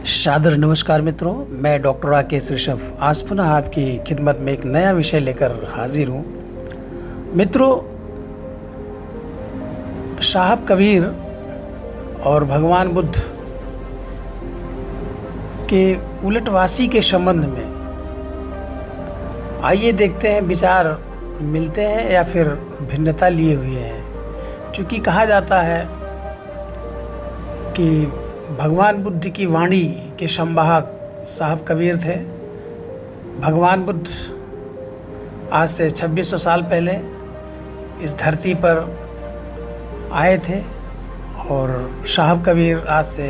सादर नमस्कार मित्रों, मैं डॉक्टर राकेश ऋषभ आज पुनः आपकी खिदमत में एक नया विषय लेकर हाजिर हूँ। मित्रों, साहब कबीर और भगवान बुद्ध के उलटवासी के संबंध में आइए देखते हैं, विचार मिलते हैं या फिर भिन्नता लिए हुए हैं। क्योंकि कहा जाता है कि भगवान बुद्ध की वाणी के संवाहक साहब कबीर थे। भगवान बुद्ध आज से 2600 साल पहले इस धरती पर आए थे और साहब कबीर आज से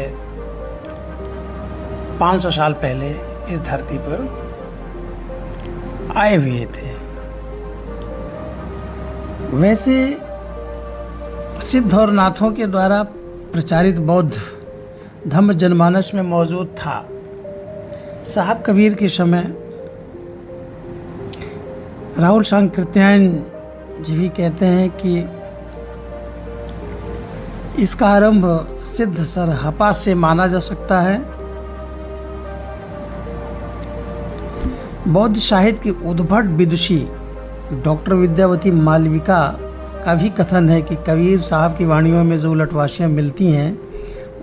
500 साल पहले इस धरती पर आए हुए थे। वैसे सिद्ध और नाथों के द्वारा प्रचारित बौद्ध धम्म जनमानस में मौजूद था। साहब कबीर के समय राहुल सांकृत्यायन जी भी कहते हैं कि इसका आरंभ सिद्ध सरहपा से माना जा सकता है। बौद्ध साहित्य की उद्भट विदुषी डॉक्टर विद्यावती मालविका का भी कथन है कि कबीर साहब की वाणियों में जो उलटवासियाँ मिलती हैं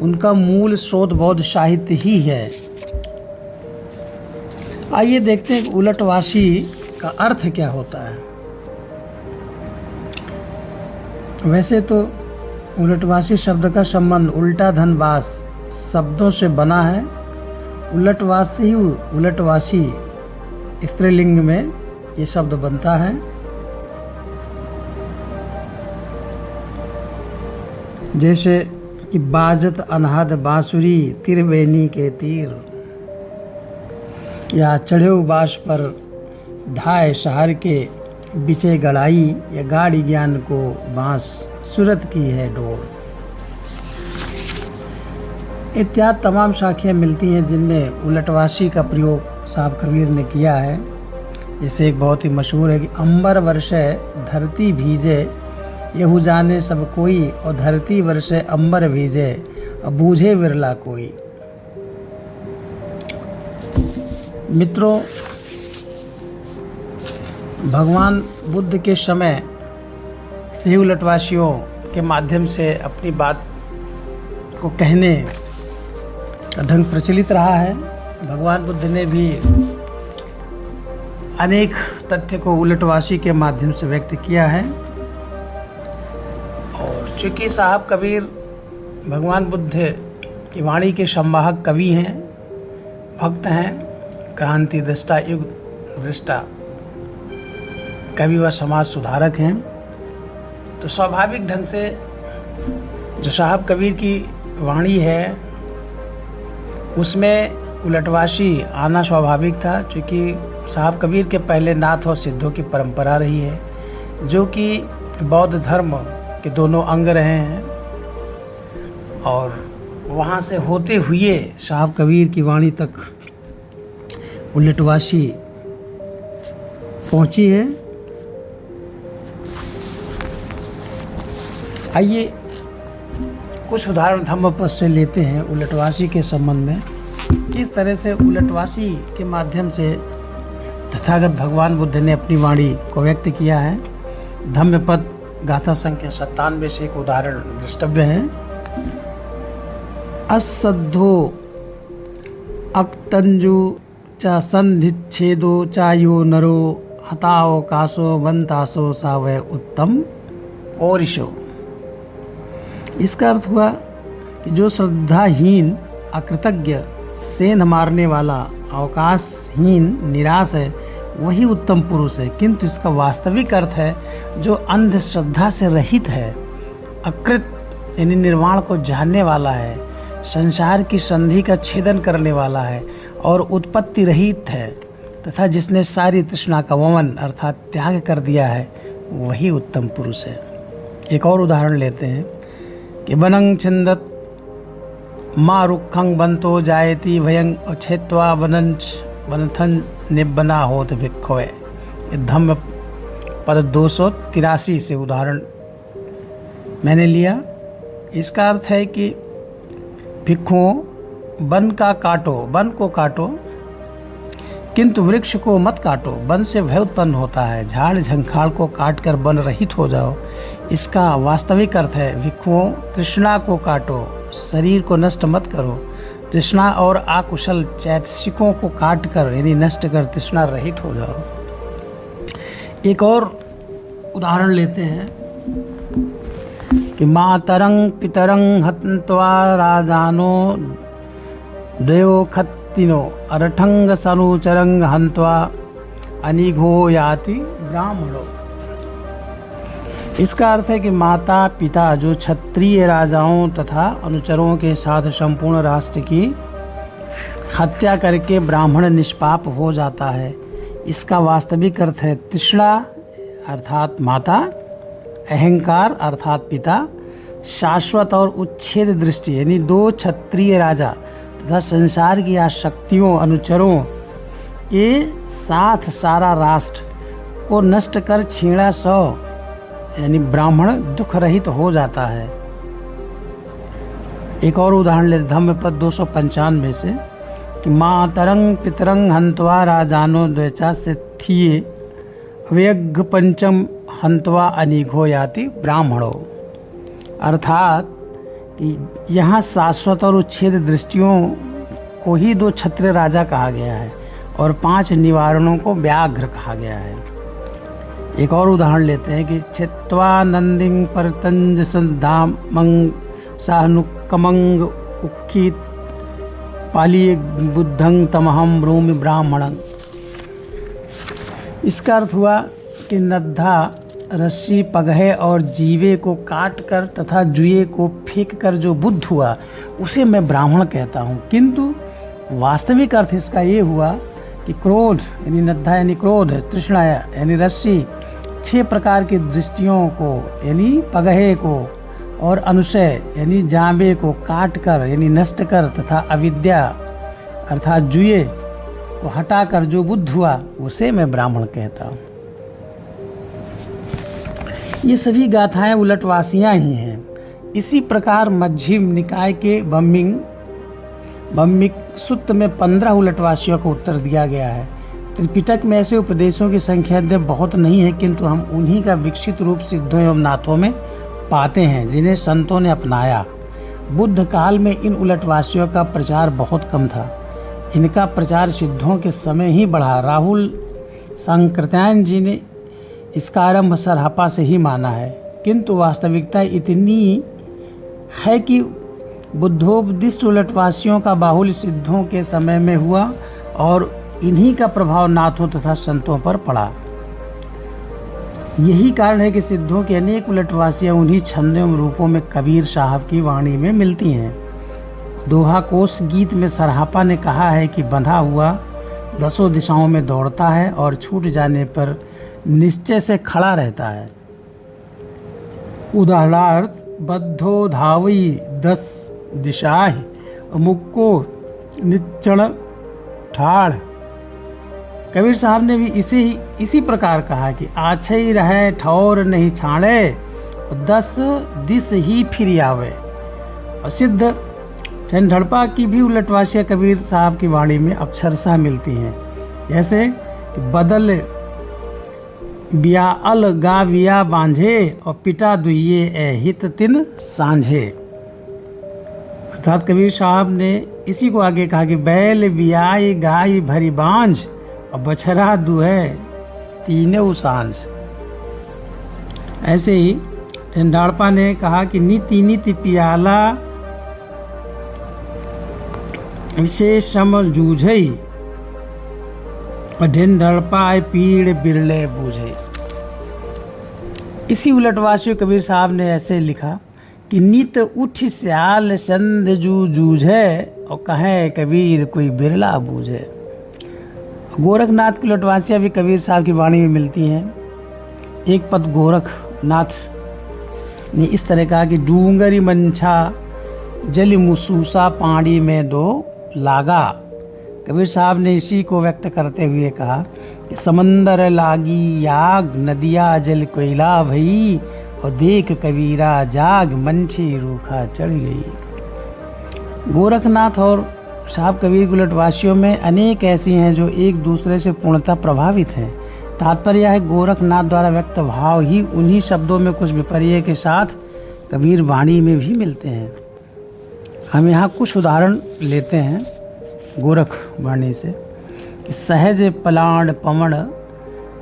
उनका मूल स्रोत बौद्ध साहित्य ही है। आइए देखते हैं कि उलटवासी का अर्थ क्या होता है। वैसे तो उलटवासी शब्द का संबंध उल्टा धन वास शब्दों से बना है। उलटवासी उलटवासी स्त्रीलिंग में ये शब्द बनता है। जैसे कि बाजत अनहद बांसुरी तिरबेनी के तीर, या चढ़े बाँस पर ढाए शहर के बिचे गड़ाई, या गाड़ी ज्ञान को बाँस सूरत की है डोर। इत्यादि तमाम साखियाँ मिलती हैं जिनमें उलटवासी का प्रयोग साहब कबीर ने किया है। जैसे एक बहुत ही मशहूर है कि अंबर वर्षे धरती भीजे, यहू जाने सब कोई, और धरती वर्षे अंबर भीजे, और बूझे विरला कोई। मित्रों, भगवान बुद्ध के समय से उलटवासियों के माध्यम से अपनी बात को कहने का ढंग प्रचलित रहा है। भगवान बुद्ध ने भी अनेक तथ्य को उलटवासी के माध्यम से व्यक्त किया है। और चूँकि साहब कबीर भगवान बुद्ध की वाणी के संवाहक कवि हैं, भक्त हैं, क्रांति दृष्टा, युग दृष्टा कवि व समाज सुधारक हैं, तो स्वाभाविक ढंग से जो साहब कबीर की वाणी है उसमें उलटवासी आना स्वाभाविक था। चूँकि साहब कबीर के पहले नाथ और सिद्धों की परंपरा रही है, जो कि बौद्ध धर्म के दोनों अंग रहे हैं, और वहाँ से होते हुए साहब कबीर की वाणी तक उलटवासी पहुँची है। आइए कुछ उदाहरण धम्मपद से लेते हैं उलटवासी के संबंध में। किस तरह से उलटवासी के माध्यम से तथागत भगवान बुद्ध ने अपनी वाणी को व्यक्त किया है। धम्मपद गाथा संख्या 97 से एक उदाहरण द्रष्टव्य है। असद्धो अक्तंजु च संधिच्छेदो चायो नरो हताओ कासो बंतासो सावय उत्तम पौरिशो। इसका अर्थ हुआ कि जो श्रद्धाहीन, अकृतज्ञ, सेंध मारने वाला, अवकाशहीन, निराश है, वही उत्तम पुरुष है। किंतु इसका वास्तविक अर्थ है जो अंधश्रद्धा से रहित है, अकृत यानी निर्वाण को जानने वाला है, संसार की संधि का छेदन करने वाला है और उत्पत्ति रहित है, तथा जिसने सारी तृष्णा का वमन अर्थात त्याग कर दिया है, वही उत्तम पुरुष है। एक और उदाहरण लेते हैं कि बनंग छिंदत माँ रुखंग बंतो जायती भयंग और छेत्वा वनंच वनथन निबना होत भिक्खोय। धम्म पद 283 से उदाहरण मैंने लिया। इसका अर्थ है कि भिक्षुओं वन का काटो, वन को काटो, किंतु वृक्ष को मत काटो, वन से भय उत्पन्न होता है। झाड़ झंखाड़ को काट कर वन रहित हो जाओ। इसका वास्तविक अर्थ है, भिक्षुओं, तृष्णा को काटो, शरीर को नष्ट मत करो। तृष्णा और आकुशल चैतसिकों को काट कर यानी नष्ट कर तृष्णा रहित हो जाओ। एक और उदाहरण लेते हैं कि मातरं पितरं हत्वा राजानो द्वयो खत्तिनो अरठंग सनुचरंग हंत्वा अनिघो याति ब्राह्मणो। इसका अर्थ है कि माता पिता जो क्षत्रिय राजाओं तथा अनुचरों के साथ संपूर्ण राष्ट्र की हत्या करके ब्राह्मण निष्पाप हो जाता है। इसका वास्तविक अर्थ है तृष्णा अर्थात माता, अहंकार अर्थात पिता, शाश्वत और उच्छेद दृष्टि यानी दो क्षत्रिय राजा तथा संसार की आसक्तियों अनुचरों के साथ सारा राष्ट्र को नष्ट कर छीणा सौ यानी ब्राह्मण दुख रहित हो जाता है। एक और उदाहरण लेते धम्मपद 295 से कि मातरं पितरं हंत्वा राजानो द्वेचा से थिये अव्यग्घ पंचम हंत्वा अनिघो याति ब्राह्मणो। अर्थात कि यहाँ शाश्वत और उच्छेद दृष्टियों को ही दो क्षत्रिय राजा कहा गया है और 5 निवारणों को व्याघ्र कहा गया है। एक और उदाहरण लेते हैं कि छित्वा नंदिं परतंज संधामंग सानुकमंग उक्खित पालिय बुद्धं तमहम ब्रूमि ब्राह्मणं। इसका अर्थ हुआ कि नद्धा रस्सी पगहे और जीवे को काट कर तथा जुए को फेंक कर जो बुद्ध हुआ उसे मैं ब्राह्मण कहता हूँ। किंतु वास्तविक अर्थ इसका ये हुआ कि क्रोध यानी नद्धा यानी क्रोध, तृष्णा यानी रस्सी, 6 प्रकार की दृष्टियों को यानी पगहे को और अनुशय यानी जांबे को काट कर यानी नष्ट कर तथा अविद्या अर्थात जुए को हटाकर जो बुद्ध हुआ उसे मैं ब्राह्मण कहता हूँ। ये सभी गाथाएं उलटवासियाँ ही हैं। इसी प्रकार मध्यम निकाय के ब्रह्मिक सूत्र में 15 उलटवासियों को उत्तर दिया गया है। त्रिपिटक में ऐसे उपदेशों की संख्या बहुत नहीं है, किंतु हम उन्हीं का विकसित रूप सिद्धों एवं नाथों में पाते हैं जिन्हें संतों ने अपनाया। बुद्ध काल में इन उलटवासियों का प्रचार बहुत कम था। इनका प्रचार सिद्धों के समय ही बढ़ा। राहुल सांकृत्यायन जी ने इसका आरंभ सरहपा से ही माना है, किंतु वास्तविकता इतनी है कि बुद्धोपदिष्ट उलटवासियों का बाहुल्य सिद्धों के समय में हुआ और इन्हीं का प्रभाव नाथों तथा संतों पर पड़ा। यही कारण है कि सिद्धों की अनेक उलटवासियाँ उन्हीं छंदों एवं रूपों में कबीर साहब की वाणी में मिलती हैं। दोहा कोश गीत में सरहपा ने कहा है कि बंधा हुआ 10 दिशाओं में दौड़ता है और छूट जाने पर निश्चय से खड़ा रहता है। उदाहरणार्थ बद्धो धावई 10 दिशाहि मुक्को निच्चण ठाड़। कबीर साहब ने भी इसी प्रकार कहा कि आछई रहे ठौर नहीं छाड़े 10 दिस ही फिर आवे। और सिद्ध ढड़पा की भी उलटवासियाँ कबीर साहब की वाणी में अक्षरशः मिलती हैं, जैसे कि बदल बिया अल गा बिया बांझे और पिटा दुइये ए हित तिन सांझे। अर्थात कबीर साहब ने इसी को आगे कहा कि बैल बियाई गाय भरी बांझ और बछरा दुहे तीनों सांझ। ऐसे ही ढड़पा ने कहा कि नीति नीति पियाला विशेष सम जूझई और ढड़पाए पीड़ बिरले बूझे। इसी उलटवासी कबीर साहब ने ऐसे लिखा कि नित उठ स्याल संध जू जूझे और कहें कबीर कोई बिरला बूझे। गोरखनाथ की उलटवासियाँ भी कबीर साहब की वाणी में मिलती हैं। एक पद गोरखनाथ ने इस तरह कहा कि डूंगरी मंछा जल मुसूसा पानी में दो लागा। कबीर साहब ने इसी को व्यक्त करते हुए कहा कि समंदर लागी याग नदिया जल कोयला भई और देख कबीरा जाग मंछी रूखा चढ़ गई। गोरखनाथ और साहब कबीर के उलटवासियों में अनेक ऐसी हैं जो एक दूसरे से पूर्णतः प्रभावित हैं। तात्पर्य है गोरखनाथ द्वारा व्यक्त भाव ही उन्हीं शब्दों में कुछ विपर्य के साथ कबीर वाणी में भी मिलते हैं। हम यहाँ कुछ उदाहरण लेते हैं गोरख वाणी से। सहज पलाण पवण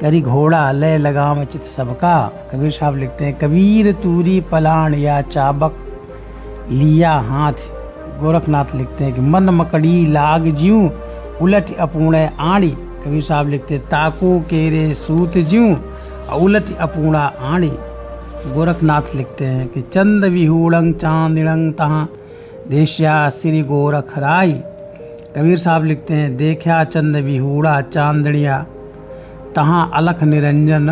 करी घोड़ा लय लगाम चित सबका। कबीर साहब लिखते हैं कबीर तूरी पलाण या चाबक लिया हाथ। गोरखनाथ लिखते हैं कि मन मकड़ी लाग ज्यूं उलट अपूर्ण आणी। कबीर साहब लिखते हैं ताको केरे सूत ज्यूं उलट अपूर्णा आणी। गोरखनाथ लिखते हैं कि चंद विहूड़ंग चांदिणंग तहाँ देश्या श्री गोरख राय। कबीर साहब लिखते हैं देखा चंद विहूड़ा चांदनिया तहाँ अलख निरंजन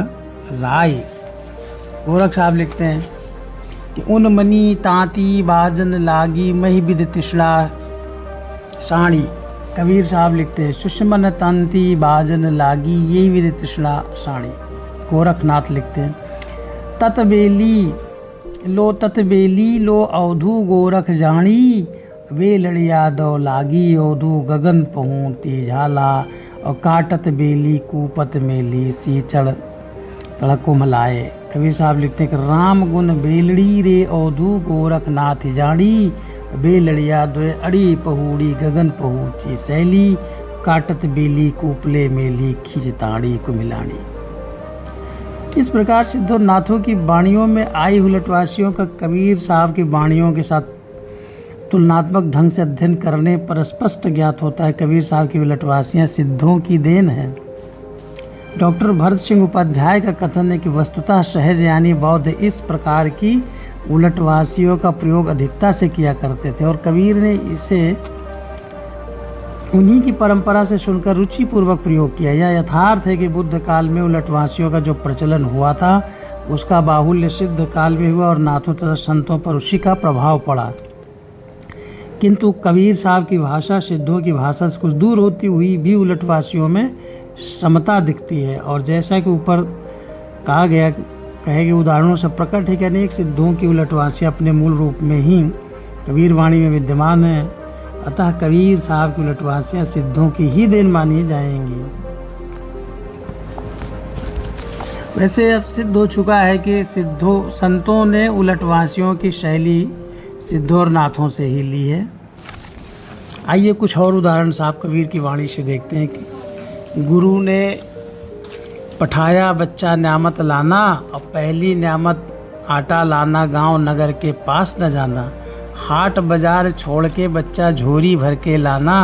राय। गोरख साहब लिखते हैं कि उन मनी तांती बाजन लागी मही विद तृष्णा साणी। कबीर साहब लिखते हैं सुषमन तांती बाजन लागी यही विद तृष्णा साणी। गोरखनाथ लिखते हैं ततबेली लो अवधू गोरख जानी वे लड़िया दो लागी अवधू गगन पहुँचती झाला और काटत बेली कूपत मेली सी चढ़ तड़को मलाए। कबीर साहब लिखते हैं कि राम गुण बेलड़ी रे अवधू गोरखनाथ जानी बेलड़िया दो अड़ी पहूड़ी गगन पहुँची सैली काटत बेली कूपले मेली खींचताड़ी को मिलानी। इस प्रकार सिद्धोनाथों की वाणियों में आई उलटवासियों का कबीर साहब की वाणियों के साथ तुलनात्मक ढंग से अध्ययन करने पर स्पष्ट ज्ञात होता है कबीर साहब की उलटवासियाँ सिद्धों की देन हैं। डॉक्टर भरत सिंह उपाध्याय का कथन है कि वस्तुतः सहज यानी बौद्ध इस प्रकार की उलटवासियों का प्रयोग अधिकता से किया करते थे और कबीर ने इसे उन्हीं की परंपरा से सुनकर रुचिपूर्वक प्रयोग किया। यह यथार्थ है कि बुद्ध काल में उलटवासियों का जो प्रचलन हुआ था उसका बाहुल्य सिद्ध काल में हुआ और नाथों तथा संतों पर उसी का प्रभाव पड़ा। किंतु कबीर साहब की भाषा सिद्धों की भाषा से कुछ दूर होती हुई भी उलटवासियों में समता दिखती है। और जैसा कि ऊपर कहा गया कहे गए उदाहरणों से प्रकट है कि अनेक सिद्धों की उलटवासियाँ अपने मूल रूप में ही कबीर वाणी में विद्यमान हैं। अतः कबीर साहब की उलटवासियाँ सिद्धों की ही देन मानी जाएंगी। वैसे अब सिद्ध हो चुका है कि संतों ने उलटवासियों की शैली सिद्धों और नाथों से ही ली है। आइए कुछ और उदाहरण साहब कबीर की वाणी से देखते हैं कि गुरु ने पठाया बच्चा न्यामत लाना और पहली न्यामत आटा लाना गांव नगर के पास न जाना। हाट बाजार छोड़ के बच्चा झोरी भर के लाना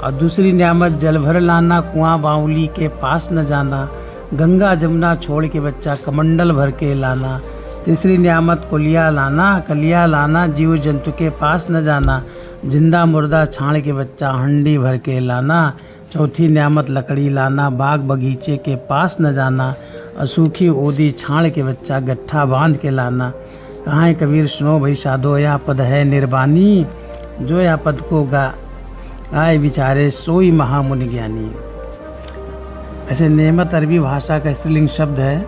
और दूसरी न्यामत जल भर लाना कुआं बाउली के पास न जाना। गंगा जमुना छोड़ के बच्चा कमंडल भर के लाना। तीसरी न्यामत कलिया लाना जीव जंतु के पास न जाना। जिंदा मुर्दा छाड़ के बच्चा हंडी भर के लाना। चौथी न्यामत लकड़ी लाना बाग बगीचे के पास न जाना। और सूखी ओदी छाड़ के बच्चा गट्ठा बांध के लाना। कहाँ कबीर सुनो भाई साधो या पद है निर्वाणी जो या पद को गाय विचारे सोई महामुनि ज्ञानी। ऐसे नेमत अरबी भाषा का स्त्रीलिंग शब्द है।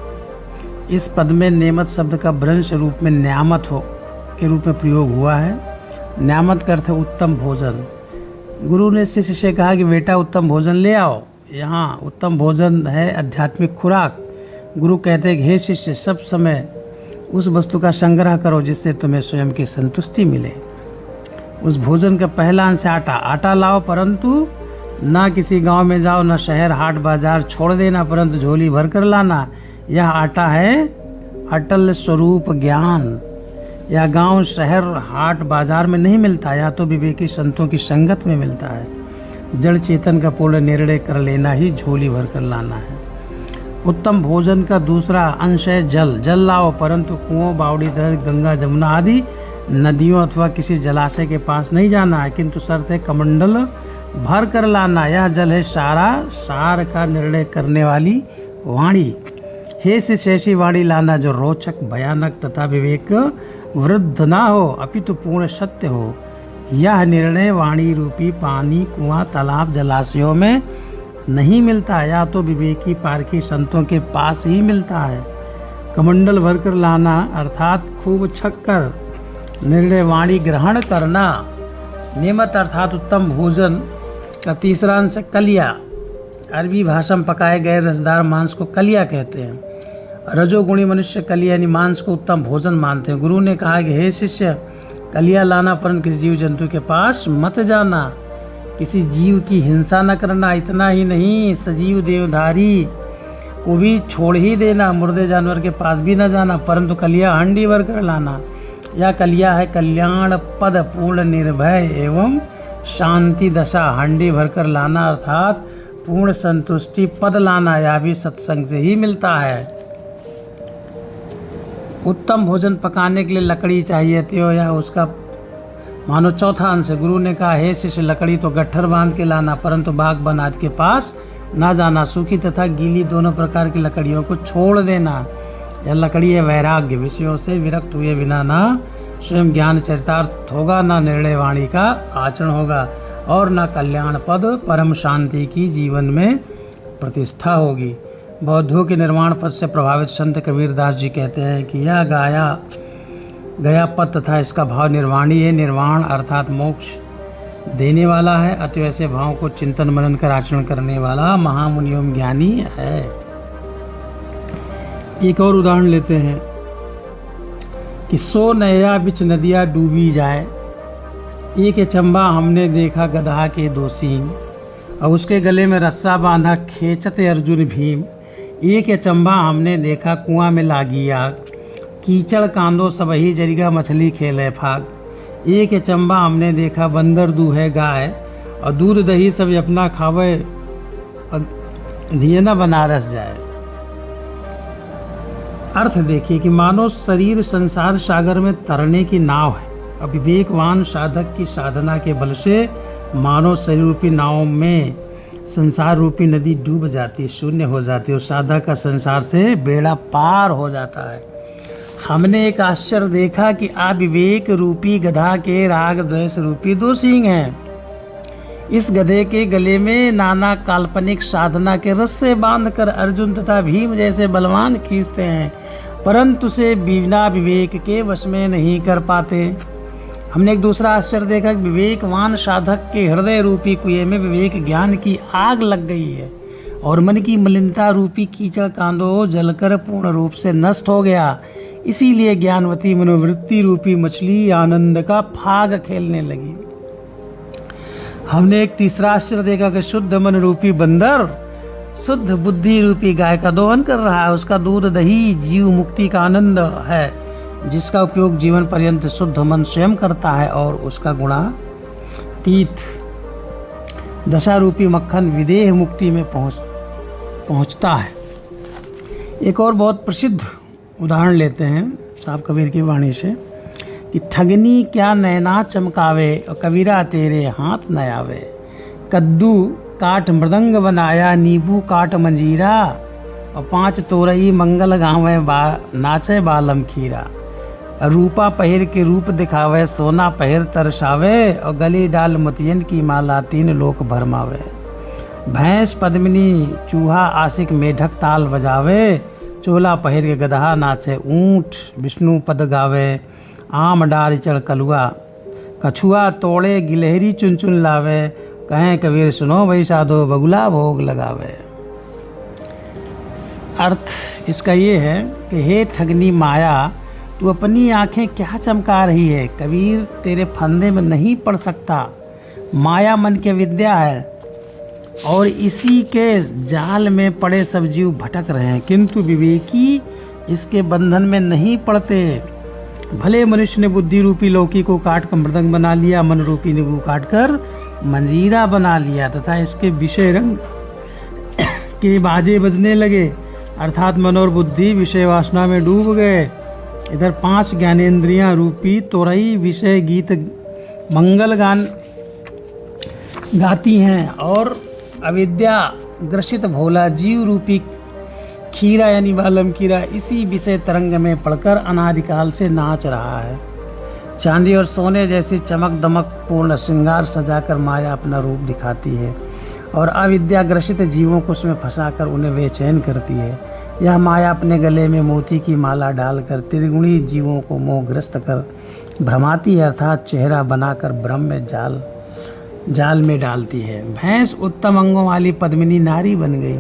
इस पद में नेमत शब्द का भ्रंश रूप में न्यामत हो के रूप में प्रयोग हुआ है। न्यामत का अर्थ है उत्तम भोजन। गुरु ने शिष्य से कहा कि बेटा उत्तम भोजन ले आओ। यहाँ उत्तम भोजन है आध्यात्मिक खुराक। गुरु कहते हैं कि हे शिष्य सब समय उस वस्तु का संग्रह करो जिससे तुम्हें स्वयं की संतुष्टि मिले। उस भोजन का पहला अंश आटा लाओ परंतु ना किसी गांव में जाओ ना शहर हाट बाजार छोड़ देना परंतु झोली भर कर लाना। यह आटा है अटल स्वरूप ज्ञान। यह गांव शहर हाट बाजार में नहीं मिलता, या तो विवेकी संतों की संगत में मिलता है। जड़ चेतन का पूर्ण निर्णय कर लेना ही झोली भर कर लाना है। उत्तम भोजन का दूसरा अंश है जल लाओ परंतु कुओं बावड़ी गंगा जमुना आदि नदियों अथवा किसी जलाशय के पास नहीं जाना है, किंतु शर्त है कमंडल भर कर लाना। यह जल है सार का निर्णय करने वाली वाणी। हे शिष्य ऐसी वाणी लाना जो रोचक भयानक तथा विवेक वृद्ध ना हो अपितु पूर्ण सत्य हो। यह निर्णय वाणी रूपी पानी कुआं तालाब जलाशयों में नहीं मिलता, या तो विवेकी पारखी संतों के पास ही मिलता है। कमंडल भर कर लाना अर्थात खूब छक कर निर्णय वाणी ग्रहण करना। नेमत अर्थात उत्तम भोजन का तीसरा अंश है कलिया। अरबी भाषा में पकाए गए रसदार मांस को कलिया कहते हैं। रजोगुणी मनुष्य कलिया यानी मांस को उत्तम भोजन मानते हैं। गुरु ने कहा कि हे शिष्य, कलिया लाना परंतु किसी जीव जंतु के पास मत जाना, किसी जीव की हिंसा न करना। इतना ही नहीं, सजीव देवधारी को भी छोड़ ही देना, मुर्दे जानवर के पास भी न जाना, परंतु कलिया हंडी भर कर लाना। यह कलिया है कल्याण पद पूर्ण निर्भय एवं शांति दशा। हंडी भर कर लाना अर्थात पूर्ण संतुष्टि पद लाना, यह भी सत्संग से ही मिलता है। उत्तम भोजन पकाने के लिए लकड़ी चाहिए थी या उसका मानो चौथा अंश है। गुरु ने कहा हे शिष्य, लकड़ी तो गट्ठर बांध के लाना, परंतु बागबान आदि के पास ना जाना। सूखी तथा गीली दोनों प्रकार की लकड़ियों को छोड़ देना। यह लकड़ी है वैराग्य, विषयों से विरक्त हुए बिना ना स्वयं ज्ञान चरितार्थ होगा, ना निर्णय वाणी का आचरण होगा और ना कल्याण पद परम शांति की जीवन में प्रतिष्ठा होगी। बौद्धों के निर्वाण पद से प्रभावित संत कबीरदास जी कहते हैं कि यह गया पद तथा इसका भाव निर्वाणी है। निर्वाण अर्थात मोक्ष देने वाला है, अतः ऐसे भाव को चिंतन मनन कर आचरण करने वाला महामुनि एवं ज्ञानी है। एक और उदाहरण लेते हैं कि सो नैया बिच नदिया डूबी जाए, एक अचंबा हमने देखा गधा के दो सींग, और उसके गले में रस्सा बांधा खींचते अर्जुन भीम। एक अचंबा हमने देखा कुआं में लागी आग, कीचड़ कांदो सबही जरिगा मछली खेले फाग। एक अचंबा हमने देखा बंदर दूहे गाय, और दूध दही सब अपना खावे और दिए न बनारस जाए। अर्थ देखिए कि मानो शरीर संसार सागर में तरने की नाव है, और विवेकवान साधक की साधना के बल से मानो शरीर रूपी नाव में संसार रूपी नदी डूब जाती है, शून्य हो जाती है, और साधक का संसार से बेड़ा पार हो जाता है। हमने एक आश्चर्य देखा कि अविवेक रूपी गधा के राग द्वेष रूपी दो सींग हैं। इस गधे के गले में नाना काल्पनिक साधना के रस्से बांधकर अर्जुन तथा भीम जैसे बलवान खींचते हैं, परंतु उसे बिना विवेक के वश में नहीं कर पाते। हमने एक दूसरा आश्चर्य देखा कि विवेकवान साधक के हृदय रूपी कुएं में विवेक ज्ञान की आग लग गई है, और मन की मलिनता रूपी कीचड़ कांदो जलकर पूर्ण रूप से नष्ट हो गया। इसीलिए ज्ञानवती मनोवृत्ति रूपी मछली आनंद का फाग खेलने लगी। हमने एक तीसरा आश्चर्य देखा कि शुद्ध मन रूपी बंदर शुद्ध बुद्धि रूपी गाय का दोहन कर रहा है। उसका दूध दही जीव मुक्ति का आनंद है, जिसका उपयोग जीवन पर्यंत शुद्ध मन स्वयं करता है, और उसका गुणातीत दशा रूपी मक्खन विदेह मुक्ति में पहुंचता है। एक और बहुत प्रसिद्ध उदाहरण लेते हैं साहब कबीर की वाणी से कि ठगनी क्या नैना चमकावे, और कबीरा तेरे हाथ न आवे। कद्दू काट मृदंग बनाया, नींबू काट मंजीरा, और 5 तोरई मंगल गावे नाचे बालम खीरा। रूपा पहिर के रूप दिखावे, सोना पहिर तरसावे, और गली डाल मोतियन की माला 3 लोक भरमावे। भैंस पद्मिनी चूहा आशिक मेढक ताल बजावे, चोला पहिर के गदहा नाचे ऊंट विष्णु पद गावे। आम डार चढ़ कलुआ कछुआ तोड़े गिलहरी चुन चुन लावे, कहें कबीर सुनो भाई साधो बगुला भोग लगावे। अर्थ इसका ये है कि हे ठगनी माया, तू अपनी आंखें क्या चमका रही है, कबीर तेरे फंदे में नहीं पड़ सकता। माया मन की विद्या है, और इसी के जाल में पड़े सब जीव भटक रहे हैं, किंतु विवेकी इसके बंधन में नहीं पड़ते। भले मनुष्य ने बुद्धि रूपी लौकी को काट कर मृदंग बना लिया, मन रूपी नींबू काट कर मंजीरा बना लिया, तथा इसके विषय रंग के बाजे बजने लगे, अर्थात मन और बुद्धि विषय वासना में डूब गए। इधर 5 ज्ञानेंद्रियां रूपी तोरई विषय गीत मंगल गान गाती हैं, और अविद्या ग्रसित भोला जीव रूपी खीरा यानी बालम खीरा इसी विषय तरंग में पड़कर अनादिकाल से नाच रहा है। चांदी और सोने जैसी चमक दमक पूर्ण श्रृंगार सजाकर माया अपना रूप दिखाती है, और अविद्या ग्रसित जीवों को उसमें फंसाकर उन्हें बेचैन करती है। यह माया अपने गले में मोती की माला डालकर त्रिगुणी जीवों को मोहग्रस्त कर भ्रमाती है अर्थात चेहरा बनाकर भ्रम में जाल में डालती है। भैंस उत्तम अंगों वाली पद्मिनी नारी बन गई,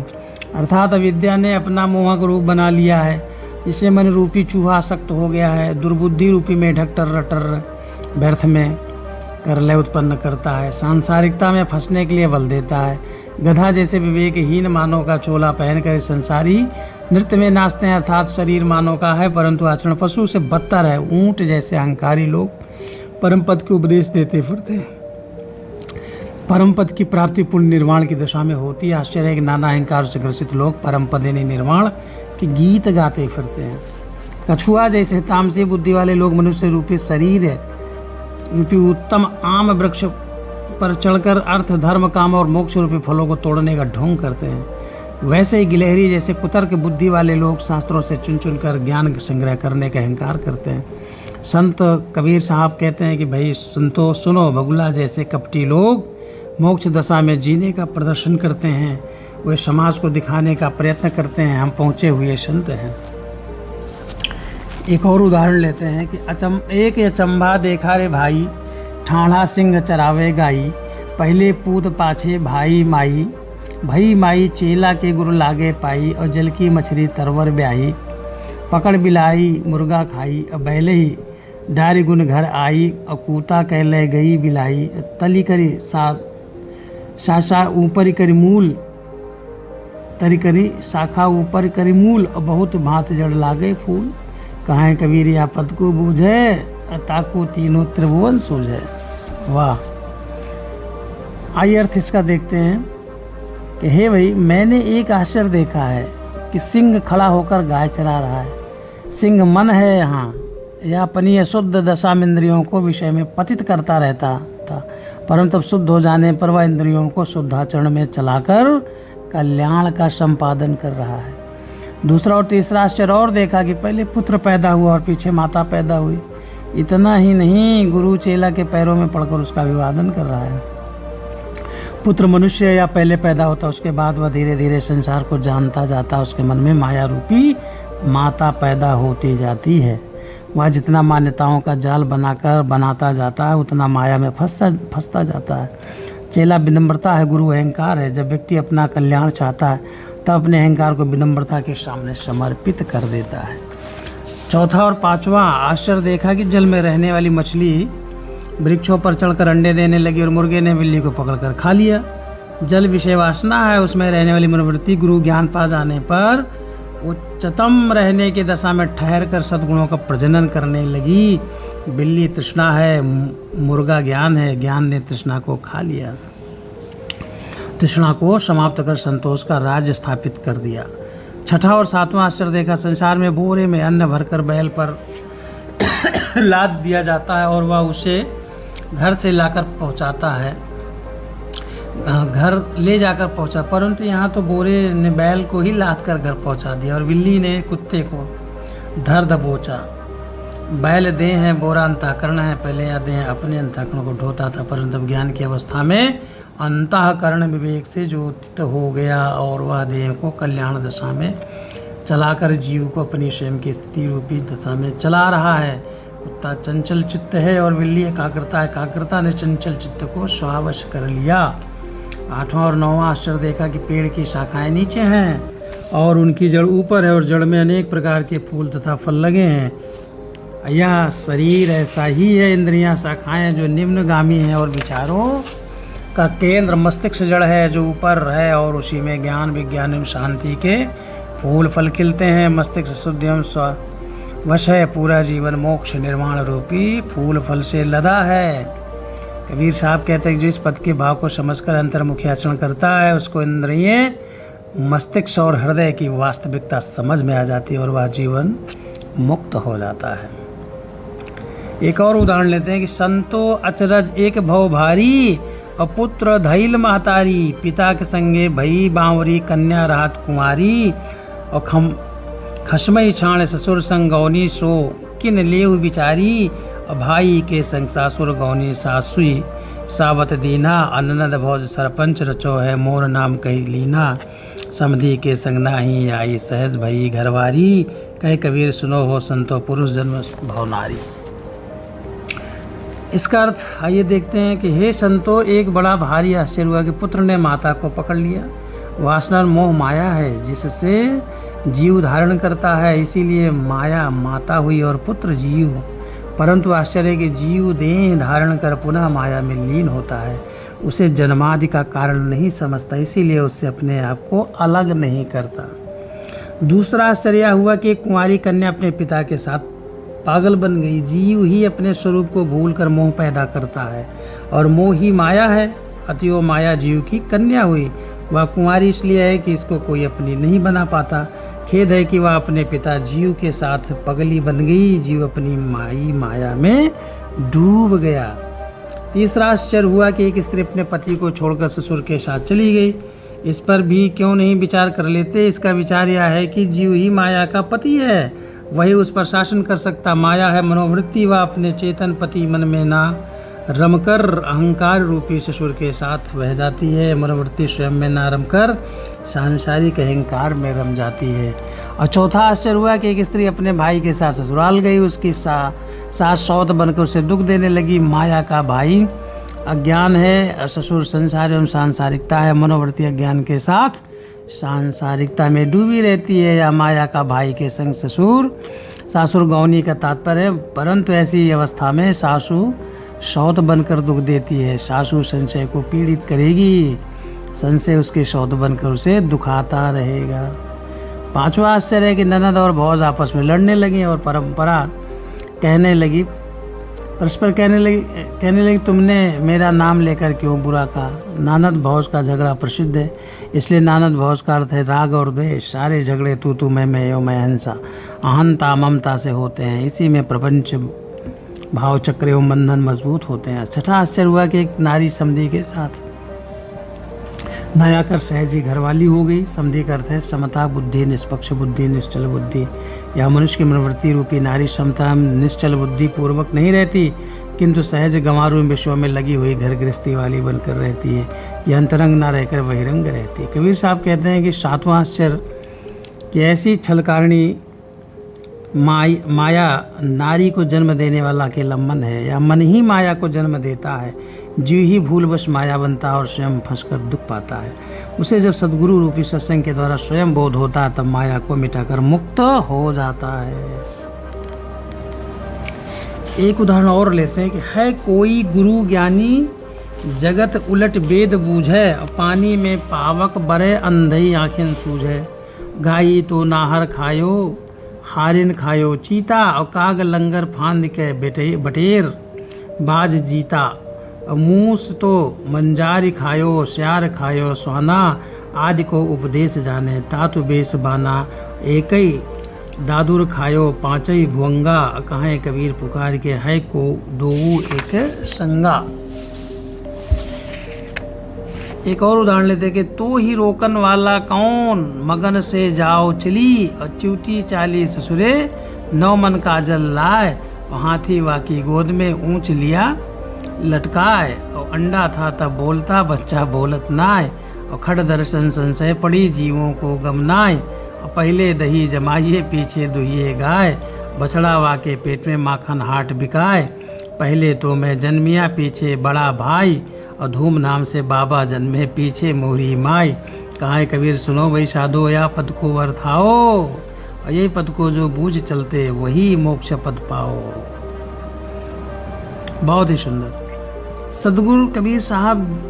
अर्थात अविद्या ने अपना मोहक रूप बना लिया है, जिससे मन रूपी चूहा आसक्त हो गया है। दुर्बुद्धि रूपी मेढक टर व्यर्थ में करलय उत्पन्न करता है, सांसारिकता में फंसने के लिए बल देता है। गधा जैसे विवेकहीन मानव का चोला पहनकर संसारी नृत्य में नाचते हैं, अर्थात शरीर मानव का है परंतु आचरण पशु से बदतर है। ऊंट जैसे अहंकारी लोग परम पद के उपदेश देते फिरते हैं। परम पद की प्राप्ति पूर्ण निर्वाण की दशा में होती है। आश्चर्य है कि नाना अहंकार से ग्रसित लोग परम पद यानी निर्वाण के गीत गाते फिरते हैं। कछुआ जैसे तामसी बुद्धि वाले लोग मनुष्य रूपी शरीर है रूपी उत्तम आम वृक्ष पर चढ़कर अर्थ धर्म काम और मोक्ष रूपी फलों को तोड़ने का ढोंग करते हैं। वैसे ही गिलहरी जैसे कुतर्क बुद्धि वाले लोग शास्त्रों से चुन कर ज्ञान संग्रह करने का अहंकार करते हैं। संत कबीर साहब कहते हैं कि भाई संतो सुनो, बगुला जैसे कपटी लोग मोक्ष दशा में जीने का प्रदर्शन करते हैं, वे समाज को दिखाने का प्रयत्न करते हैं, हम पहुँचे हुए संत हैं। एक और उदाहरण लेते हैं कि एक अचंभा देखा रे भाई, ठाढ़ा सिंह चरावे गाई, पहले पूत पाछे भाई माई चेला के गुरु लागे पाई, और जल की मछली तरवर ब्याही, पकड़ बिलाई मुर्गा खाई, और बैले ही डारी गुन घर आई, और कूता कह ले गई बिलाई, तली करी शाखा ऊपर करी मूल तरी करी शाखा ऊपर करी मूल, और बहुत भांत जड़ लागे फूल, कहाँ कबीर या पद को बूझे, ताको तीनों त्रिभुवन सूझे। वाह! आइए अर्थ इसका देखते हैं कि हे भाई, मैंने एक आश्चर्य देखा है कि सिंह खड़ा होकर गाय चरा रहा है। सिंह मन है यहाँ, यह अपनी अशुद्ध दशा में इंद्रियों को विषय में पतित करता रहता था, परंतु शुद्ध हो जाने पर वह इंद्रियों को शुद्धाचरण में चलाकर कल्याण का संपादन कर रहा है। दूसरा और तीसरा आश्चर्य और देखा कि पहले पुत्र पैदा हुआ और पीछे माता पैदा हुई। इतना ही नहीं, गुरु चेला के पैरों में पड़कर उसका अभिवादन कर रहा है। पुत्र मनुष्य या पहले पैदा होता, उसके बाद वह धीरे धीरे संसार को जानता जाता, उसके मन में माया रूपी माता पैदा होती जाती है। वह जितना मान्यताओं का जाल बनाता जाता है, उतना माया में फंसता जाता है। चेला विनम्रता है, गुरु अहंकार है। जब व्यक्ति अपना कल्याण चाहता है तब अपने अहंकार को विनम्रता के सामने समर्पित कर देता है। चौथा और पांचवा आश्चर्य देखा कि जल में रहने वाली मछली वृक्षों पर चढ़कर अंडे देने लगी, और मुर्गे ने बिल्ली को पकड़कर खा लिया। जल विषय वासना है, उसमें रहने वाली मनोवृत्ति गुरु ज्ञान पा जाने पर उच्चतम रहने की दशा में ठहर कर सद्गुणों का प्रजनन करने लगी। बिल्ली तृष्णा है, मुर्गा ज्ञान है, ज्ञान ने तृष्णा को खा लिया, तृष्णा को समाप्त कर संतोष का राज्य स्थापित कर दिया। छठा और सातवां आश्चर्य देखा, संसार में बोरे में अन्न भरकर बैल पर लाद दिया जाता है और वह उसे घर से लाकर पहुंचाता है, घर ले जाकर पहुंचा, परंतु यहाँ तो बोरे ने बैल को ही लाद कर घर पहुंचा दिया और बिल्ली ने कुत्ते को धर दबोचा। बैल देह है, बोरा अंतःकरण है। पहले यह देह अपने अंतःकरण को ढोता था, परंतु ज्ञान की अवस्था में अंतःकरण विवेक से ज्योतित हो गया और वह देह को कल्याण दशा में चलाकर जीव को अपनी स्वयं की स्थिति रूपी दशा में चला रहा है। कुत्ता चंचल चित्त है और बिल्ली एकाग्रता है, एकाग्रता ने चंचल चित्त को स्वावश कर लिया। आठवां और नौवां आश्चर्य देखा कि पेड़ की शाखाएं नीचे हैं और उनकी जड़ ऊपर है और जड़ में अनेक प्रकार के फूल तथा फल लगे हैं। यह शरीर ऐसा ही है, इंद्रियां शाखाएं जो निम्नगामी हैं और विचारों का केंद्र मस्तिष्क जड़ है जो ऊपर है और उसी में ज्ञान विज्ञान एवं शांति के फूल फल खिलते हैं। मस्तिष्क शुद्ध एवं स्वश है, पूरा जीवन मोक्ष निर्माण रूपी फूल फल से लदा है। कबीर साहब कहते हैं जो इस पद के भाव को समझकर अंतर्मुखी आचरण करता है उसको इंद्रिय मस्तिष्क और हृदय की वास्तविकता समझ में आ जाती है और वह जीवन मुक्त हो जाता है। एक और उदाहरण लेते हैं कि संतो अचरज एक भव भारी और पुत्र धैल महतारी, पिता के संगे भई बावरी कन्या राहत कुमारी और खसमई छाण ससुर संग गौनी सो किन लेहु बिचारी और भाई के संग सासुर गौनी सासुई सावत दीना अननद भौज सरपंच रचो है मोर नाम कही लीना समधि के संग नाही आई सहज भई घरवारी कहे कबीर सुनो हो संतो पुरुष जन्म भवनारी। इसका अर्थ आइए देखते हैं कि हे संतो, एक बड़ा भारी आश्चर्य हुआ कि पुत्र ने माता को पकड़ लिया। वासना और मोह माया है जिससे जीव धारण करता है, इसीलिए माया माता हुई और पुत्र जीव। परंतु आश्चर्य कि जीव देह धारण कर पुनः माया में लीन होता है, उसे जन्मादि का कारण नहीं समझता, इसीलिए उससे अपने आप को अलग नहीं करता। दूसरा आश्चर्य हुआ कि एक कुंवारी कन्या अपने पिता के साथ पागल बन गई। जीव ही अपने स्वरूप को भूलकर मोह पैदा करता है और मोह ही माया है, अतएव माया जीव की कन्या हुई। वह कुंवारी इसलिए है कि इसको कोई अपनी नहीं बना पाता। खेद है कि वह अपने पिता जीव के साथ पगली बन गई। जीव अपनी माया में डूब गया। तीसरा आश्चर्य हुआ कि एक स्त्री अपने पति को छोड़कर ससुर के साथ चली गई। इस पर भी क्यों नहीं विचार कर लेते? इसका विचार यह है कि जीव ही माया का पति है, वही उस पर शासन कर सकता। माया है मनोवृत्ति, वह अपने चेतन पति मन में ना रमकर अहंकार रूपी ससुर के साथ बह जाती है। मनोवृत्ति स्वयं में ना रमकर सांसारिक अहंकार में रम जाती है। और चौथा आश्चर्य हुआ कि एक स्त्री अपने भाई के साथ ससुराल गई। उसकी सास सौत बनकर उसे दुख देने लगी। माया का भाई अज्ञान है, ससुर संसार एवं सांसारिकता है। मनोवृत्ति अज्ञान के साथ सांसारिकता में डूबी रहती है। या माया का भाई के संग सासुर गौनी का तात्पर्य है। परंतु ऐसी अवस्था में सासू सौत बनकर दुख देती है। सासू संशय को पीड़ित करेगी, संशय उसके सौत बनकर उसे दुखाता रहेगा। पांचवा आश्चर्य है कि ननद और भौज आपस में लड़ने लगी और परस्पर कहने लगी तुमने मेरा नाम लेकर क्यों बुरा कहा। नानद भौज का झगड़ा प्रसिद्ध है, इसलिए नानद भौज का अर्थ है राग और द्वेष। सारे झगड़े तू मैं यो मैं हंसा अहंता ममता से होते हैं। इसी में प्रपंच भाव चक्र एवं बंधन मजबूत होते हैं। छठा आश्चर्य हुआ कि एक नारी समधी के साथ नया कर सहज ही घरवाली हो गई। समधी का अर्थ है समता बुद्धि, निष्पक्ष बुद्धि, निश्चल बुद्धि। यह मनुष्य की मनोवृत्ति रूपी नारी समता निश्चल बुद्धि पूर्वक नहीं रहती, किंतु सहज गंवारू विषयों में लगी हुई घर गृहस्थी वाली बनकर रहती है। यह अंतरंग न रहकर बहिरंग रहती है। कबीर साहब कहते हैं कि सातवां आश्चर्य कि ऐसी छलकारणी माया नारी को जन्म देने वाला अकेलम्बन है। या मन ही माया को जन्म देता है। जीव ही भूलवश माया बनता और स्वयं फंसकर दुख पाता है। उसे जब सद्गुरु रूपी सत्संग के द्वारा स्वयं बोध होता है, तब माया को मिटाकर मुक्त हो जाता है। एक उदाहरण और लेते हैं कि है कोई गुरु ज्ञानी जगत उलट वेद बूझे, पानी में पावक बरे अंधई आँखें सूझे। गाई तो नाहर खायो हारिन खायो चीता, और काग लंगर फांद के बटेर बाज जीता। मूस तो मंजारी खायो श्यार खायो सोना, आदि को उपदेश जाने तातु बेस बाना। एकई दादुर खायो पांचई भुवंगा, कहें कबीर पुकार के है को दो एक संगा। एक और उदाहरण लेते कि तो ही रोकन वाला कौन, मगन से जाओ चली। और चूटी चाली ससुरे नौ मन काजल लाए, और हाथी वाकी गोद में ऊंच लिया लटकाए। और अंडा था तब बोलता बच्चा बोलत नाय, और खड़ दर्शन संशय पड़ी जीवों को गमनाए। और पहले दही जमाइए पीछे दुहिए गाय, बछड़ा वाके पेट में माखन हाट बिकाए। पहले तो मैं जन्मिया पीछे बड़ा भाई, और धूमधाम से बाबा जन्मे पीछे मोरी माई। कहाँ कबीर सुनो वही साधो या पद को वरथाओ, और यही पद को जो बूझ चलते वही मोक्ष पद पाओ। बहुत ही सुंदर। सदगुरु कबीर साहब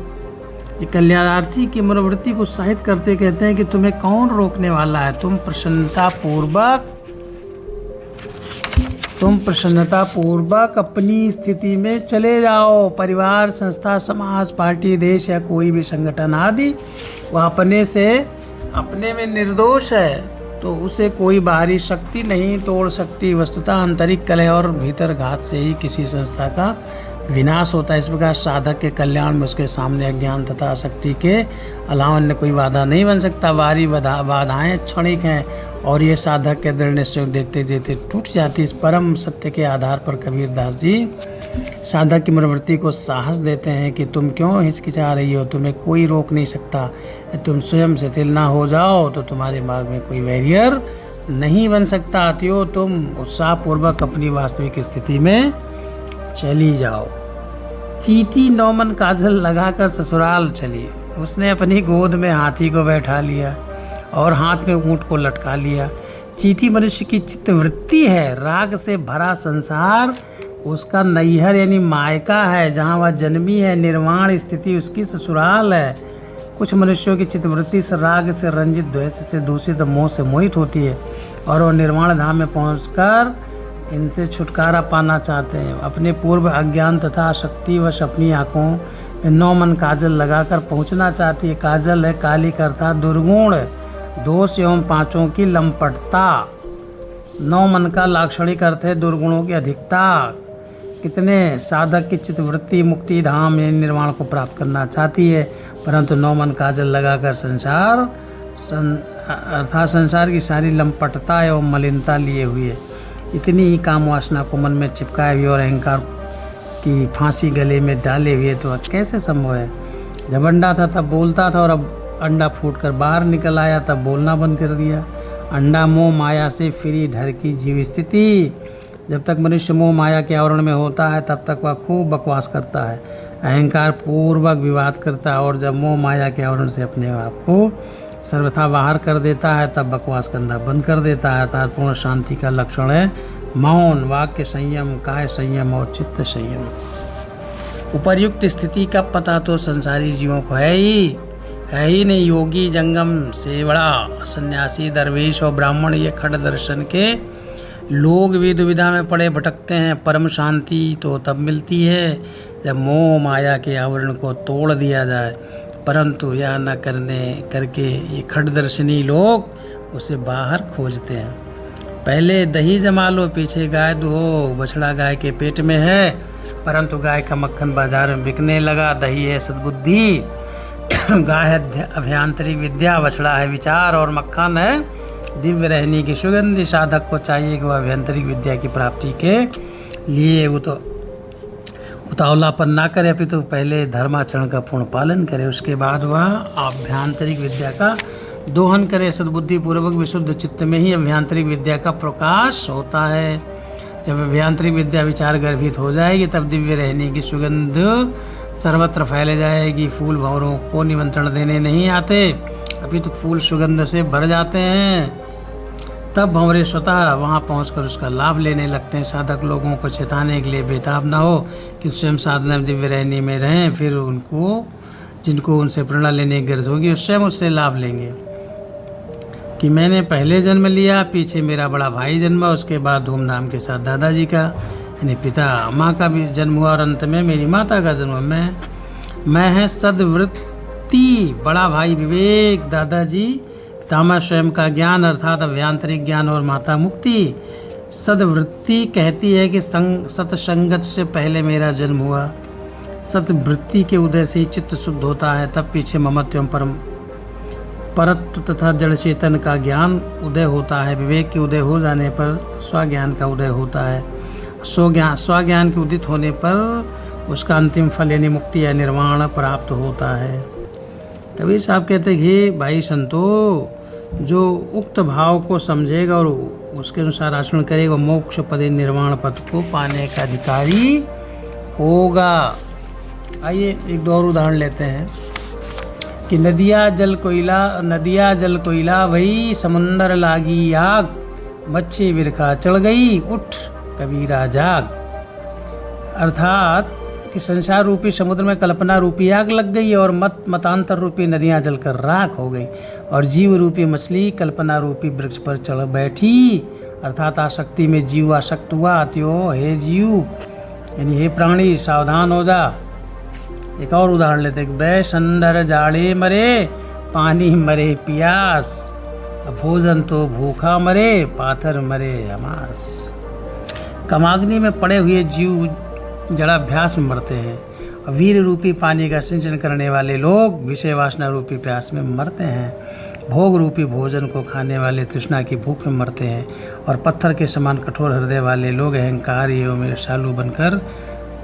कल्याणार्थी की मनोवृत्ति को उत्साहित करते कहते हैं कि तुम्हें कौन रोकने वाला है। तुम प्रसन्नता पूर्वक अपनी स्थिति में चले जाओ। परिवार, संस्था, समाज, पार्टी, देश या कोई भी संगठन आदि वह अपने में निर्दोष है, तो उसे कोई बाहरी शक्ति नहीं तोड़ सकती। वस्तुतः आंतरिक कलह और भीतर घात से ही किसी संस्था का विनाश होता है। इस प्रकार साधक के कल्याण में उसके सामने अज्ञान तथा शक्ति के अलावा अन्य कोई बाधा नहीं बन सकता। बाहरी बाधाएं क्षणिक हैं और ये साधक के दृढ़ निश्चय देखते देखते टूट जाती। इस परम सत्य के आधार पर कबीर दास जी साधक की मनोवृत्ति को साहस देते हैं कि तुम क्यों हिचकिचा रही हो, तुम्हें कोई रोक नहीं सकता। तुम स्वयं शिथिल ना हो जाओ तो तुम्हारे मार्ग में कोई बैरियर नहीं बन सकता। अतएव तुम उत्साहपूर्वक अपनी वास्तविक स्थिति में चली जाओ। चीटी नौमन काजल लगाकर ससुराल चली। उसने अपनी गोद में हाथी को बैठा लिया और हाथ में ऊंट को लटका लिया। चीटी मनुष्य की चित्तवृत्ति है। राग से भरा संसार उसका नैहर यानी मायका है, जहाँ वह जन्मी है। निर्वाण स्थिति उसकी ससुराल है। कुछ मनुष्यों की चित्तवृत्ति से राग से रंजित, द्वेष से दूषित, मोह से मोहित होती है और वो निर्वाण धाम में पहुंचकर इनसे छुटकारा पाना चाहते हैं। अपने पूर्व अज्ञान तथा शक्तिवश अपनी आँखों में नौमन काजल लगाकर पहुंचना चाहती है। काजल है काली करता दुर्गुण, दोष एवं पांचों की लंपटता। नौमन का लाक्षणिक अर्थ है दुर्गुणों की अधिकता। कितने साधक की चित्तवृत्ति मुक्ति धाम निर्वाण को प्राप्त करना चाहती है, परंतु नौमन काजल लगाकर अर्थात संसार की सारी लंपटता एवं मलिनता लिए हुए इतनी ही काम वासना को मन में चिपकाए हुए और अहंकार की फांसी गले में डाले हुए, तो कैसे संभव है। जब अंडा था तब बोलता था और अब अंडा फूटकर बाहर निकल आया तब बोलना बंद कर दिया। अंडा मोह माया से फिरी ढर की जीव स्थिति। जब तक मनुष्य मोह माया के आवरण में होता है तब तक वह खूब बकवास करता है, अहंकार पूर्वक विवाद करता है, और जब मोह माया के आवरण से अपने आप को सर्वथा बाहर कर देता है तब बकवास करना बंद कर देता है। अर्थात पूर्ण शांति का लक्षण है मौन, वाक्य संयम, काय संयम और चित्त संयम। उपर्युक्त स्थिति का पता तो संसारी जीवों को है ही नहीं। योगी, जंगम, सेवड़ा, सन्यासी, दरवेश और ब्राह्मण ये खड़ दर्शन के लोग भी दुविधा में पड़े भटकते हैं। परम शांति तो तब मिलती है जब मोह माया के आवरण को तोड़ दिया जाए, परंतु यह न करके ये खड़दर्शनी लोग उसे बाहर खोजते हैं। पहले दही जमा लो, पीछे गाय दुहो। बछड़ा गाय के पेट में है, परंतु गाय का मक्खन बाजार में बिकने लगा। दही है सद्बुद्धि, गाय है अभ्यांतरिक विद्या, बछड़ा है विचार और मक्खन है दिव्य रहने की सुगंध। साधक को चाहिए कि वह आभ्यंतरिक विद्या की प्राप्ति के लिए वो तो उतावलापन ना करे, अभी तो पहले धर्माचरण का पूर्ण पालन करे, उसके बाद वह आभ्यंतरिक विद्या का दोहन करे। सद्बुद्धि पूर्वक विशुद्ध चित्त में ही आभ्यंतरिक विद्या का प्रकाश होता है। जब आभ्यंतरिक विद्या विचार गर्भित हो जाएगी तब दिव्य रहने की सुगंध सर्वत्र फैल जाएगी। फूल भंवरों को निमंत्रण देने नहीं आते, अभी तो फूल सुगंध से भर जाते हैं। तब भंवरे स्वतः वहाँ पहुँचकर उसका लाभ लेने लगते हैं। साधक लोगों को चेताने के लिए बेताब न हो कि स्वयं साधना में दिव्य रहने में रहें, फिर जिनको उनसे प्रेरणा लेने की गर्ज होगी स्वयं उससे लाभ लेंगे। कि मैंने पहले जन्म लिया, पीछे मेरा बड़ा भाई जन्मा, उसके बाद धूमधाम के साथ दादाजी का यानी पिता माँ का भी जन्म हुआ और अंत में मेरी माता का जन्म। मैं है सद्वृत्ति, बड़ा भाई विवेक, दादाजी पितामह स्वयं का ज्ञान अर्थात अभ्यंतरिक ज्ञान और माता मुक्ति। सद्वृत्ति कहती है कि सत्संगत से पहले मेरा जन्म हुआ। सद्वृत्ति के उदय से ही चित्त शुद्ध होता है, तब पीछे ममत्व एवं परत्व तथा जड़ चेतन का ज्ञान उदय होता है। विवेक के उदय हो जाने पर स्वज्ञान का उदय होता है। स्वज्ञान के उदित होने पर उसका अंतिम फल यानी मुक्ति या निर्वाण प्राप्त होता है। कबीर साहब कहते हैं कि भाई संतो, जो उक्त भाव को समझेगा और उसके अनुसार आचरण करेगा मोक्ष पदे निर्वाण पद को पाने का अधिकारी होगा। आइए एक दो और उदाहरण लेते हैं कि नदिया जल कोयला वही समुंदर लागी आग, मच्छी बिरखा चढ़ गई उठ कबीरा जाग। अर्थात कि संसार रूपी समुद्र में कल्पना रूपी आग लग गई और मतांतर रूपी नदियां जलकर राख हो गई और जीव रूपी मछली कल्पना रूपी वृक्ष पर चढ़ बैठी। अर्थात आसक्ति में जीव आसक्त हुआ। अत्यो हे जीव यानी हे प्राणी सावधान हो जा। एक और उदाहरण लेते हैं। बैसंदर जाड़े मरे, पानी मरे प्यास, भोजन तो भूखा मरे, पाथर मरे हमास। कमाग्नि में पड़े हुए जीव जड़ाभ्यास में मरते हैं। वीर रूपी पानी का सिंचन करने वाले लोग विषय वासना रूपी प्यास में मरते हैं। भोग रूपी भोजन को खाने वाले तृष्णा की भूख में मरते हैं और पत्थर के समान कठोर हृदय वाले लोग अहंकार एवं ईर्ष्यालु बनकर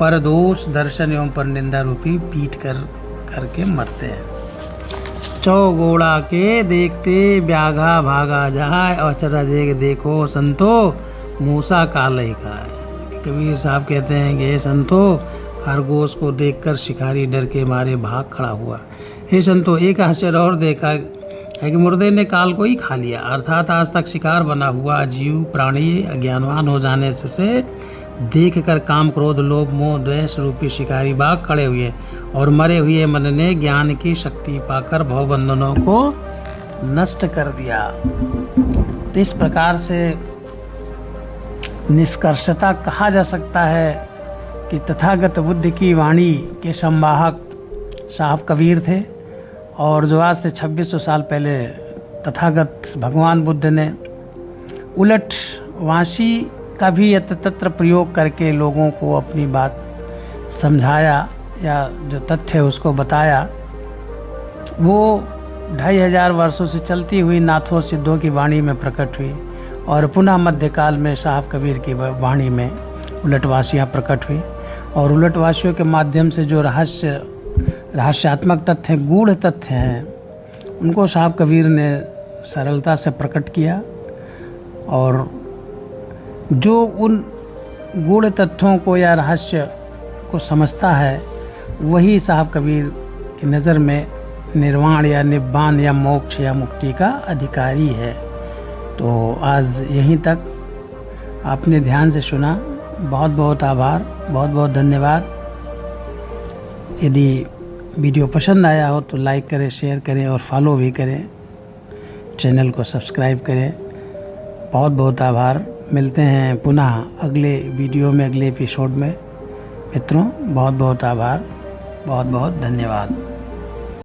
पर दोष दर्शन एवं पर निंदा रूपी पीट करके मरते हैं। चौगोड़ा के देखते ब्याघा भागा जाए और चराजेग देखो संतो मूसा काले खाए। कबीर साहब कहते हैं कि संतो, खरगोश को देखकर शिकारी डर के मारे भाग खड़ा हुआ। हे संतो, एक आश्चर्य और देखा है कि मुर्दे ने काल को ही खा लिया, अर्थात आज तक शिकार बना हुआ जीव प्राणी अज्ञानवान हो जाने से उसे देख कर काम, क्रोध, लोभ, मोह, द्वेष रूपी शिकारी भाग खड़े हुए और मरे हुए मन ने ज्ञान की शक्ति पाकर भवबंधनों को नष्ट कर दिया। तो इस प्रकार से निष्कर्षता कहा जा सकता है कि तथागत बुद्ध की वाणी के संवाहक साहब कबीर थे, और जो आज से 2600 साल पहले तथागत भगवान बुद्ध ने उलट वासी का भी यत्र तत्र प्रयोग करके लोगों को अपनी बात समझाया या जो तथ्य है उसको बताया, वो 2500 वर्षों से चलती हुई नाथों सिद्धों की वाणी में प्रकट हुई और पुनः मध्यकाल में साहब कबीर की वाणी में उलटवासियाँ प्रकट हुई। और उलटवासियों के माध्यम से जो रहस्यात्मक तथ्य, गूढ़ तथ्य हैं, उनको साहब कबीर ने सरलता से प्रकट किया। और जो उन गूढ़ तथ्यों को या रहस्य को समझता है, वही साहब कबीर की नज़र में निर्वाण या निब्बान या मोक्ष या मुक्ति का अधिकारी है। तो आज यहीं तक आपने ध्यान से सुना, बहुत बहुत आभार, बहुत बहुत धन्यवाद। यदि वीडियो पसंद आया हो तो लाइक करें, शेयर करें और फॉलो भी करें, चैनल को सब्सक्राइब करें। बहुत बहुत आभार। मिलते हैं पुनः अगले वीडियो में, अगले एपिसोड में। मित्रों, बहुत बहुत आभार, बहुत बहुत धन्यवाद।